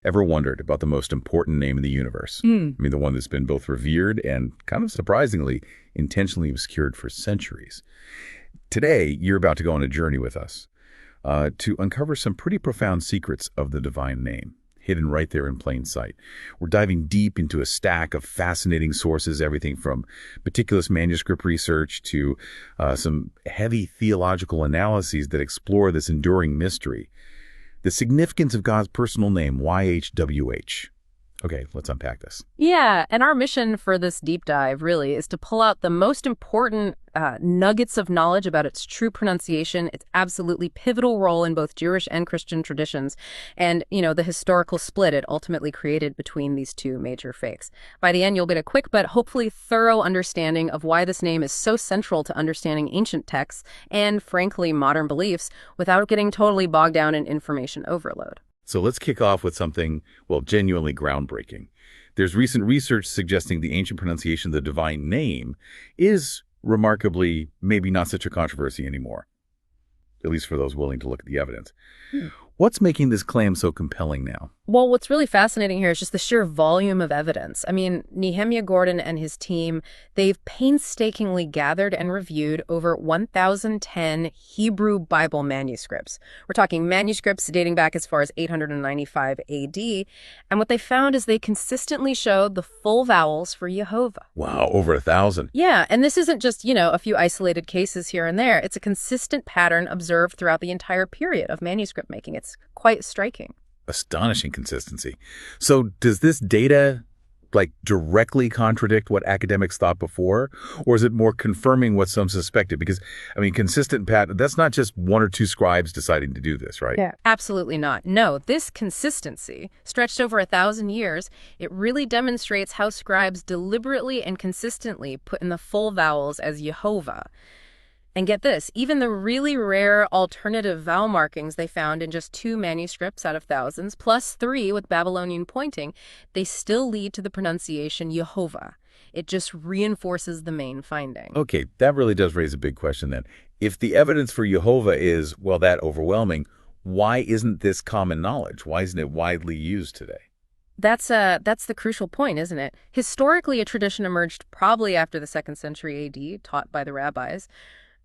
Ever wondered about the most important name in the universe? I mean, the one that's been both revered and, kind of surprisingly, intentionally obscured for centuries. Today, you're about to go on a journey with us to uncover some pretty profound secrets of the divine name, hidden right there in plain sight. We're diving deep into a stack of fascinating sources, everything from meticulous manuscript research to some heavy theological analyses that explore this enduring mystery. The significance of God's personal name, YHWH. Okay, let's unpack this. Yeah, and our mission for this deep dive really is to pull out the most important nuggets of knowledge about its true pronunciation, its absolutely pivotal role in both Jewish and Christian traditions, and, the historical split it ultimately created between these two major faiths. By the end, you'll get a quick but hopefully thorough understanding of why this name is so central to understanding ancient texts and, frankly, modern beliefs without getting totally bogged down in information overload. So let's kick off with something, well, genuinely groundbreaking. There's recent research suggesting the ancient pronunciation of the divine name is remarkably maybe not such a controversy anymore, at least for those willing to look at the evidence. What's making this claim so compelling now? Well, what's really fascinating here is just the sheer volume of evidence. I mean, Nehemiah Gordon and his team, they've painstakingly gathered and reviewed over 1,010 Hebrew Bible manuscripts. We're talking manuscripts dating back as far as 895 AD. And what they found is they consistently showed the full vowels for Jehovah. Wow, over 1,000. Yeah, and this isn't just, a few isolated cases here and there. It's a consistent pattern observed throughout the entire period of manuscript making. It's quite striking. Astonishing consistency. So does this data directly contradict what academics thought before, or is it more confirming what some suspected? Because, consistent pattern, that's not just one or two scribes deciding to do this, right? Yeah, absolutely not. No, this consistency, stretched over 1,000 years, it really demonstrates how scribes deliberately and consistently put in the full vowels as Jehovah. And get this, even the really rare alternative vowel markings they found in just 2 manuscripts out of thousands, plus 3 with Babylonian pointing, they still lead to the pronunciation Jehovah. It just reinforces the main finding. Okay, that really does raise a big question then. If the evidence for Jehovah is, that overwhelming, why isn't this common knowledge? Why isn't it widely used today? That's the crucial point, isn't it? Historically, a tradition emerged probably after the 2nd century AD, taught by the rabbis.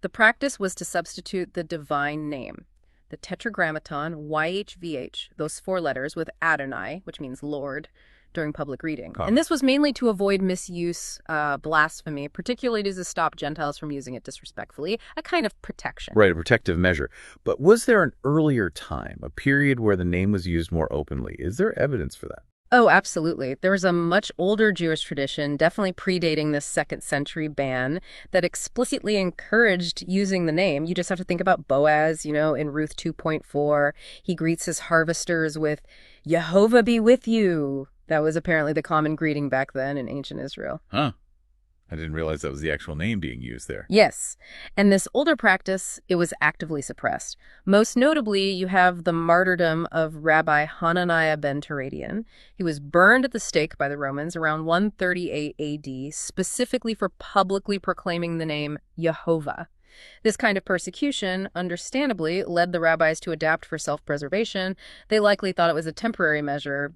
The practice was to substitute the divine name, the tetragrammaton YHVH, those 4 letters, with Adonai, which means Lord, during public reading. And this was mainly to avoid misuse, blasphemy, particularly to stop Gentiles from using it disrespectfully, a kind of protection. Right, a protective measure. But was there an earlier time, a period where the name was used more openly? Is there evidence for that? Oh, absolutely. There was a much older Jewish tradition, definitely predating this 2nd century ban, that explicitly encouraged using the name. You just have to think about Boaz, in Ruth 2.4. He greets his harvesters with, Jehovah be with you. That was apparently the common greeting back then in ancient Israel. Huh. I didn't realize that was the actual name being used there. Yes. And this older practice, it was actively suppressed. Most notably, you have the martyrdom of Rabbi Hananiah ben Teradian. He was burned at the stake by the Romans around 138 AD, specifically for publicly proclaiming the name Jehovah. This kind of persecution, understandably, led the rabbis to adapt for self-preservation. They likely thought it was a temporary measure,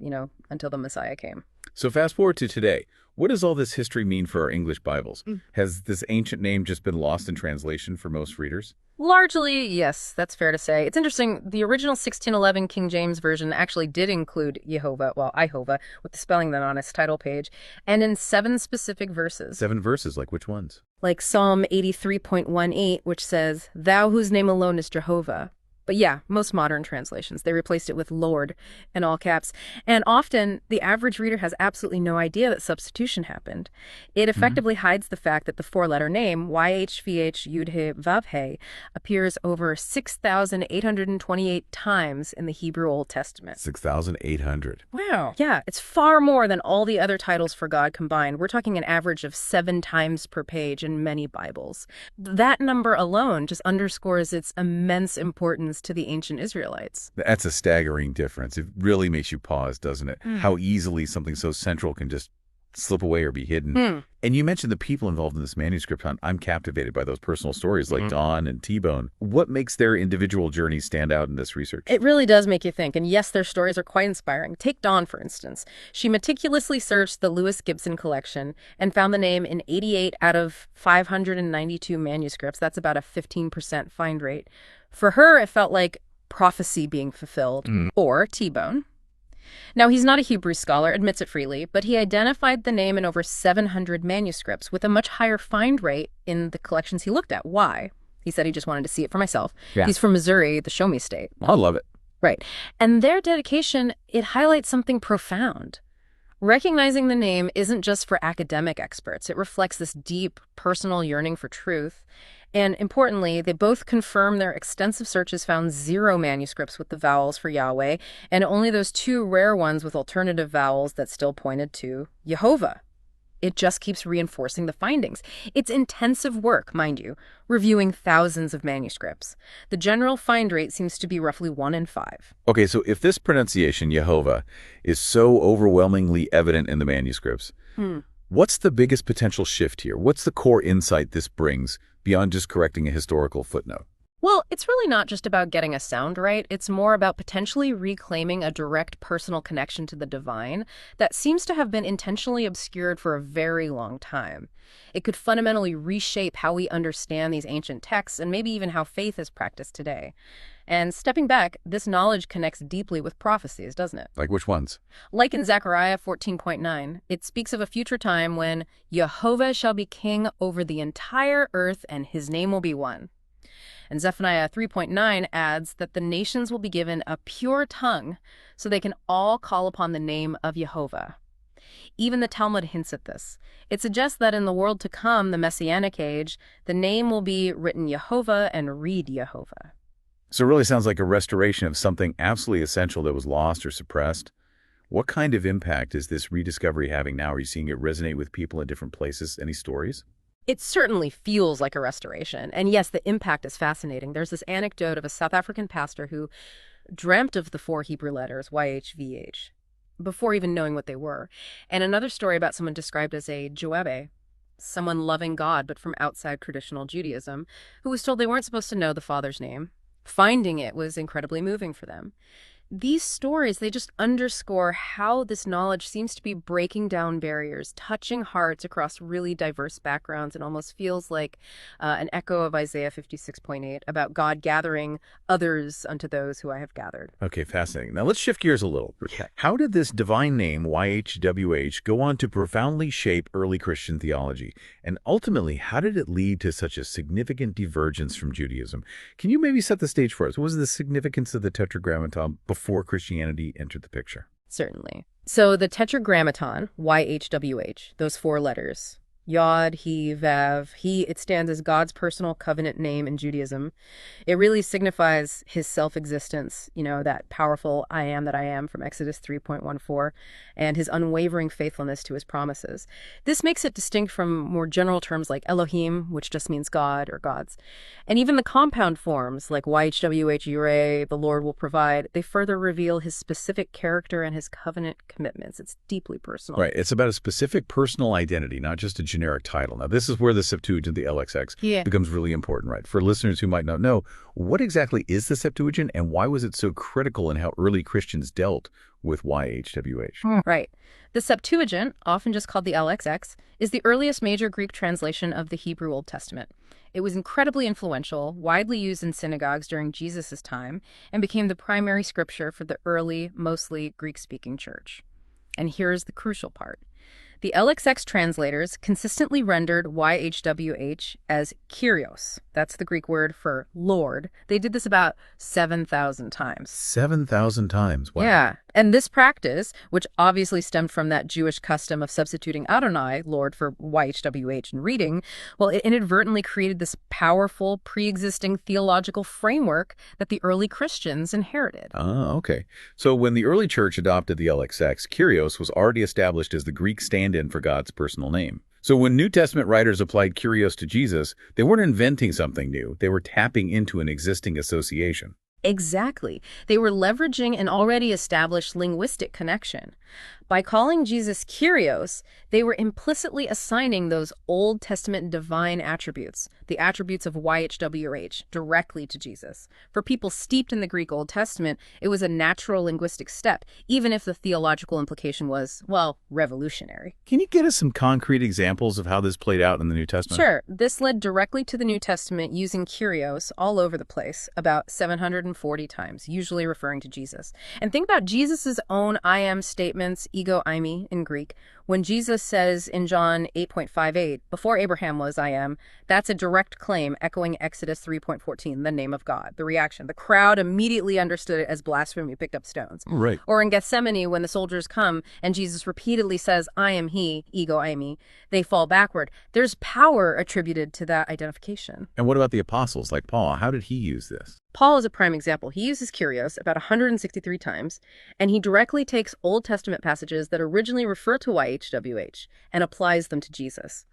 until the Messiah came. So fast forward to today. What does all this history mean for our English Bibles? Has this ancient name just been lost in translation for most readers? Largely, yes, that's fair to say. It's interesting, the original 1611 King James Version actually did include Jehovah, Ihovah, with the spelling then on its title page, and in 7 specific verses. 7 verses, like which ones? Like Psalm 83.18, which says, Thou whose name alone is Jehovah. But yeah, most modern translations, they replaced it with Lord in all caps. And often, the average reader has absolutely no idea that substitution happened. It effectively hides the fact that the 4-letter name, YHVH Yud-He Vav-He, appears over 6,828 times in the Hebrew Old Testament. 6,800. Wow. Yeah, it's far more than all the other titles for God combined. We're talking an average of 7 times per page in many Bibles. That number alone just underscores its immense importance to the ancient Israelites. That's a staggering difference. It really makes you pause, doesn't it? How easily something so central can just slip away or be hidden. And you mentioned the people involved in this manuscript hunt. I'm captivated by those personal stories like Dawn and T-Bone. What makes their individual journeys stand out in this research? It really does make you think, and yes, their stories are quite inspiring. Take Dawn, for instance. She meticulously searched the Lewis Gibson collection and found the name in 88 out of 592 manuscripts. That's about a 15% find rate. For her, it felt like prophecy being fulfilled. Or T-Bone. Now, he's not a Hebrew scholar, admits it freely, but he identified the name in over 700 manuscripts with a much higher find rate in the collections he looked at. Why? He said he just wanted to see it for myself. Yeah. He's from Missouri, the Show Me State. I love it. Right. And their dedication, it highlights something profound. Recognizing the name isn't just for academic experts. It reflects this deep, personal yearning for truth. And importantly, they both confirm their extensive searches found 0 manuscripts with the vowels for Yahweh, and only those 2 rare ones with alternative vowels that still pointed to Jehovah. It just keeps reinforcing the findings. It's intensive work, mind you, reviewing thousands of manuscripts. The general find rate seems to be roughly 1 in 5. Okay, so if this pronunciation, Jehovah, is so overwhelmingly evident in the manuscripts, what's the biggest potential shift here? What's the core insight this brings beyond just correcting a historical footnote? Well, it's really not just about getting a sound right. It's more about potentially reclaiming a direct personal connection to the divine that seems to have been intentionally obscured for a very long time. It could fundamentally reshape how we understand these ancient texts and maybe even how faith is practiced today. And stepping back, this knowledge connects deeply with prophecies, doesn't it? Like which ones? Like in Zechariah 14.9, it speaks of a future time when Jehovah shall be king over the entire earth and his name will be one. And Zephaniah 3.9 adds that the nations will be given a pure tongue so they can all call upon the name of Jehovah. Even the Talmud hints at this. It suggests that in the world to come, the Messianic age, the name will be written Jehovah and read Jehovah. So it really sounds like a restoration of something absolutely essential that was lost or suppressed. What kind of impact is this rediscovery having now? Are you seeing it resonate with people in different places? Any stories? It certainly feels like a restoration. And yes, the impact is fascinating. There's this anecdote of a South African pastor who dreamt of the 4 Hebrew letters, YHVH, before even knowing what they were. And another story about someone described as a Joebe, someone loving God but from outside traditional Judaism, who was told they weren't supposed to know the Father's name. Finding it was incredibly moving for them. These stories, they just underscore how this knowledge seems to be breaking down barriers, touching hearts across really diverse backgrounds. It almost feels like an echo of Isaiah 56.8 about God gathering others unto those who I have gathered. Okay, fascinating. Now let's shift gears a little. How did this divine name, YHWH, go on to profoundly shape early Christian theology? And ultimately, how did it lead to such a significant divergence from Judaism? Can you maybe set the stage for us? What was the significance of the Tetragrammaton before Christianity entered the picture? Certainly. So the Tetragrammaton, YHWH, those 4 letters, Yod, He, Vav, He, it stands as God's personal covenant name in Judaism. It really signifies his self-existence, that powerful I am that I am from Exodus 3.14, and his unwavering faithfulness to his promises. This makes it distinct from more general terms like Elohim, which just means God or gods. And even the compound forms like YHWH, Yireh, the Lord will provide, they further reveal his specific character and his covenant commitments. It's deeply personal. Right. It's about a specific personal identity, not just a generic title. Now, this is where the Septuagint, the LXX, becomes really important, right? For listeners who might not know, what exactly is the Septuagint and why was it so critical in how early Christians dealt with YHWH? Right. The Septuagint, often just called the LXX, is the earliest major Greek translation of the Hebrew Old Testament. It was incredibly influential, widely used in synagogues during Jesus' time, and became the primary scripture for the early, mostly Greek-speaking church. And here's the crucial part. The LXX translators consistently rendered YHWH as Kyrios. That's the Greek word for Lord. They did this about 7,000 times. 7,000 times? Wow. Yeah. And this practice, which obviously stemmed from that Jewish custom of substituting Adonai, Lord, for YHWH in reading, well, it inadvertently created this powerful, pre-existing theological framework that the early Christians inherited. Ah, okay. So when the early church adopted the LXX, Kyrios was already established as the Greek stand-in for God's personal name. So when New Testament writers applied Kyrios to Jesus, they weren't inventing something new. They were tapping into an existing association. Exactly. They were leveraging an already established linguistic connection. By calling Jesus Kyrios, they were implicitly assigning those Old Testament divine attributes, the attributes of YHWH, directly to Jesus. For people steeped in the Greek Old Testament, it was a natural linguistic step, even if the theological implication was, well, revolutionary. Can you get us some concrete examples of how this played out in the New Testament? Sure. This led directly to the New Testament using Kyrios all over the place, about 740 times, usually referring to Jesus. And think about Jesus' own I am statements, ego eimi in Greek. When Jesus says in John 8:58, before Abraham was I am, that's a direct claim echoing Exodus 3:14, the name of God. The reaction, the crowd immediately understood it as blasphemy, picked up stones. Right. Or in Gethsemane, when the soldiers come and Jesus repeatedly says, I am he, ego eimi, they fall backward. There's power attributed to that identification. And what about the apostles, like Paul? How did he use this? Paul is a prime example. He uses Kyrios about 163 times, and he directly takes Old Testament passages that originally refer to YHWH and applies them to Jesus.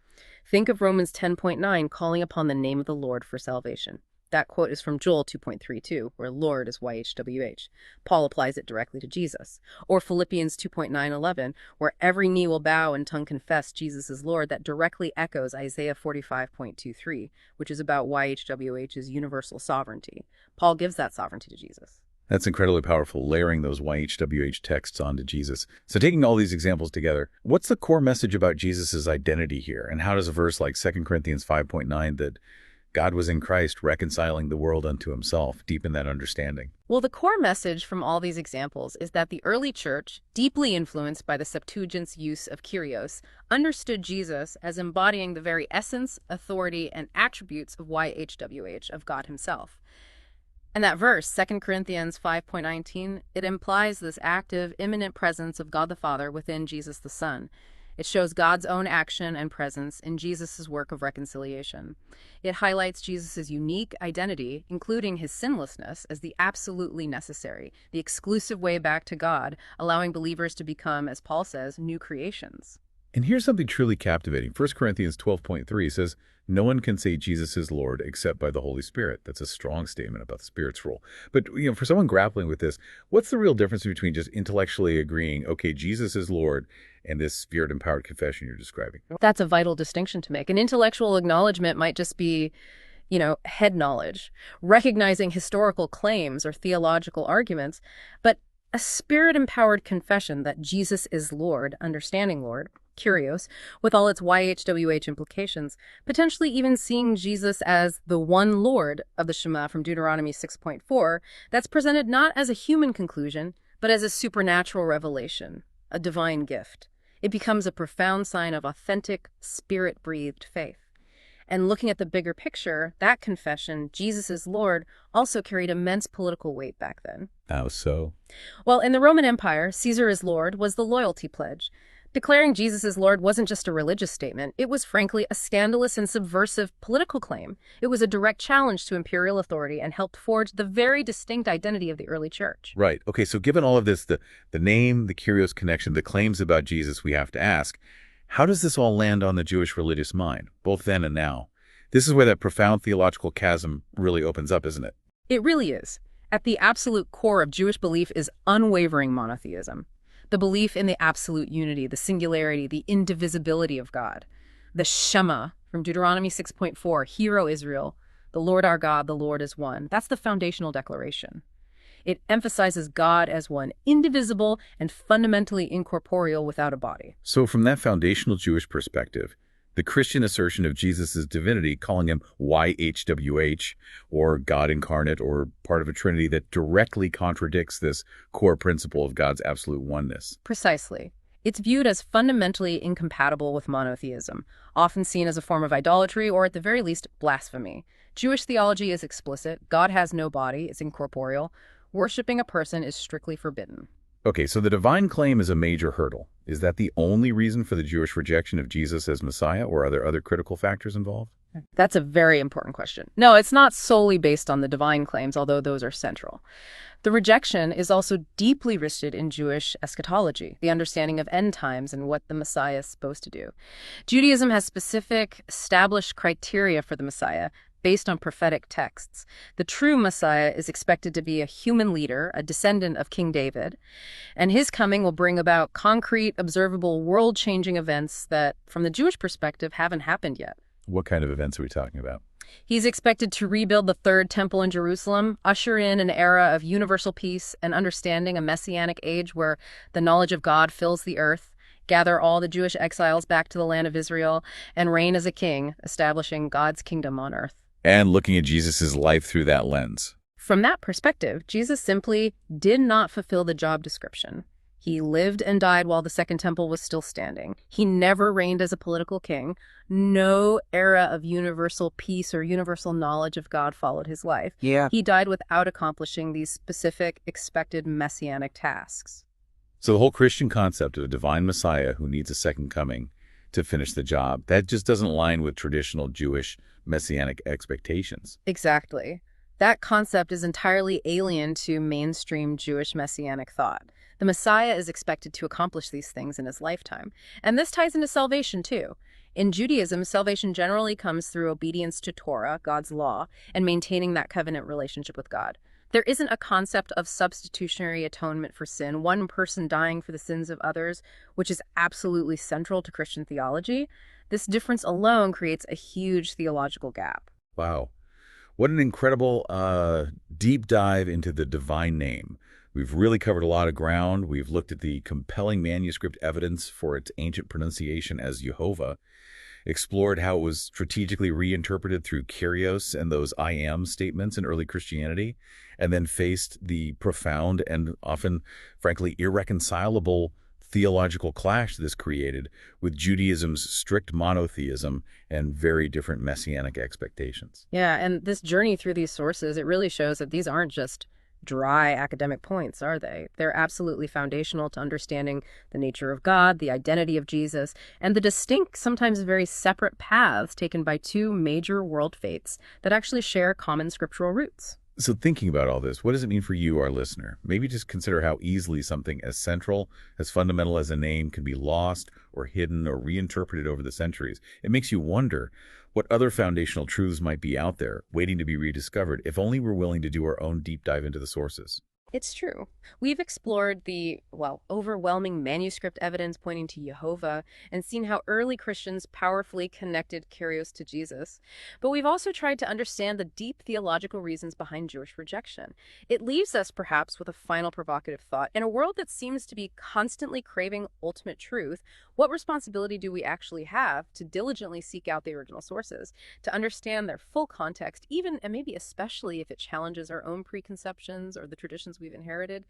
Think of Romans 10:9, calling upon the name of the Lord for salvation. That quote is from Joel 2.32, where Lord is YHWH. Paul applies it directly to Jesus. Or Philippians 2.9:11, where every knee will bow and tongue confess Jesus is Lord. That directly echoes Isaiah 45.23, which is about YHWH's universal sovereignty. Paul gives that sovereignty to Jesus. That's incredibly powerful, layering those YHWH texts onto Jesus. So taking all these examples together, what's the core message about Jesus' identity here? And how does a verse like 2 Corinthians 5.9 that God was in Christ reconciling the world unto himself deepen that understanding? Well, the core message from all these examples is that the early church, deeply influenced by the Septuagint's use of Kyrios, understood Jesus as embodying the very essence, authority, and attributes of YHWH, of God himself. And that verse, 2 Corinthians 5.19, it implies this active, immanent presence of God the Father within Jesus the Son. It shows God's own action and presence in Jesus' work of reconciliation. It highlights Jesus' unique identity, including his sinlessness, as the absolutely necessary, the exclusive way back to God, allowing believers to become, as Paul says, new creations. And here's something truly captivating. 1 Corinthians 12.3 says, no one can say Jesus is Lord except by the Holy Spirit. That's a strong statement about the Spirit's role. But, for someone grappling with this, what's the real difference between just intellectually agreeing, okay, Jesus is Lord, and this Spirit-empowered confession you're describing? That's a vital distinction to make. An intellectual acknowledgement might just be, head knowledge, recognizing historical claims or theological arguments, but a Spirit-empowered confession that Jesus is Lord, understanding Lord, Kyrios, with all its YHWH implications, potentially even seeing Jesus as the one Lord of the Shema from Deuteronomy 6.4, that's presented not as a human conclusion, but as a supernatural revelation, a divine gift. It becomes a profound sign of authentic, Spirit-breathed faith. And looking at the bigger picture, that confession, Jesus is Lord, also carried immense political weight back then. How so? Well, in the Roman Empire, Caesar is Lord was the loyalty pledge. Declaring Jesus as Lord wasn't just a religious statement. It was frankly a scandalous and subversive political claim. It was a direct challenge to imperial authority and helped forge the very distinct identity of the early church. Right. Okay, so given all of this, the name, the Kyrios connection, the claims about Jesus, we have to ask, how does this all land on the Jewish religious mind, both then and now? This is where that profound theological chasm really opens up, isn't it? It really is. At the absolute core of Jewish belief is unwavering monotheism. The belief in the absolute unity, the singularity, the indivisibility of God. The Shema from Deuteronomy 6.4, Hear, O Israel, the Lord our God, the Lord is one. That's the foundational declaration. It emphasizes God as one, indivisible and fundamentally incorporeal without a body. So from that foundational Jewish perspective, the Christian assertion of Jesus' divinity, calling him YHWH, or God incarnate, or part of a trinity that directly contradicts this core principle of God's absolute oneness. Precisely. It's viewed as fundamentally incompatible with monotheism, often seen as a form of idolatry or at the very least blasphemy. Jewish theology is explicit. God has no body, it's incorporeal. Worshipping a person is strictly forbidden. Okay, so the divine claim is a major hurdle. Is that the only reason for the Jewish rejection of Jesus as Messiah, or are there other critical factors involved? That's a very important question. No, it's not solely based on the divine claims, although those are central. The rejection is also deeply rooted in Jewish eschatology, the understanding of end times and what the Messiah is supposed to do. Judaism has specific, established criteria for the Messiah, based on prophetic texts. The true Messiah is expected to be a human leader, a descendant of King David, and his coming will bring about concrete, observable, world-changing events that, from the Jewish perspective, haven't happened yet. What kind of events are we talking about? He's expected to rebuild the third temple in Jerusalem, usher in an era of universal peace and understanding, a messianic age where the knowledge of God fills the earth, gather all the Jewish exiles back to the land of Israel, and reign as a king, establishing God's kingdom on earth. And looking at Jesus' life through that lens. From that perspective, Jesus simply did not fulfill the job description. He lived and died while the Second Temple was still standing. He never reigned as a political king. No era of universal peace or universal knowledge of God followed his life. Yeah. He died without accomplishing these specific, expected messianic tasks. So the whole Christian concept of a divine Messiah who needs a second coming to finish the job, that just doesn't align with traditional Jewish messianic expectations. Exactly. That concept is entirely alien to mainstream Jewish messianic thought. The Messiah is expected to accomplish these things in his lifetime. And this ties into salvation, too. In Judaism, salvation generally comes through obedience to Torah, God's law, and maintaining that covenant relationship with God. There isn't a concept of substitutionary atonement for sin, one person dying for the sins of others, which is absolutely central to Christian theology. This difference alone creates a huge theological gap. Wow. What an incredible deep dive into the divine name. We've really covered a lot of ground. We've looked at the compelling manuscript evidence for its ancient pronunciation as Jehovah, explored how it was strategically reinterpreted through Kyrios and those I am statements in early Christianity, and then faced the profound and often, frankly, irreconcilable theological clash this created with Judaism's strict monotheism and very different messianic expectations. Yeah, and this journey through these sources, it really shows that these aren't just dry academic points, are they? They're absolutely foundational to understanding the nature of God, the identity of Jesus, and the distinct, sometimes very separate paths taken by two major world faiths that actually share common scriptural roots. So thinking about all this, what does it mean for you, our listener? Maybe just consider how easily something as central, as fundamental as a name can be lost or hidden or reinterpreted over the centuries. It makes you wonder what other foundational truths might be out there waiting to be rediscovered if only we're willing to do our own deep dive into the sources. It's true. We've explored the, overwhelming manuscript evidence pointing to Jehovah and seen how early Christians powerfully connected Kyrios to Jesus. But we've also tried to understand the deep theological reasons behind Jewish rejection. It leaves us, perhaps, with a final provocative thought. In a world that seems to be constantly craving ultimate truth, what responsibility do we actually have to diligently seek out the original sources, to understand their full context, even and maybe especially if it challenges our own preconceptions or the traditions we've inherited?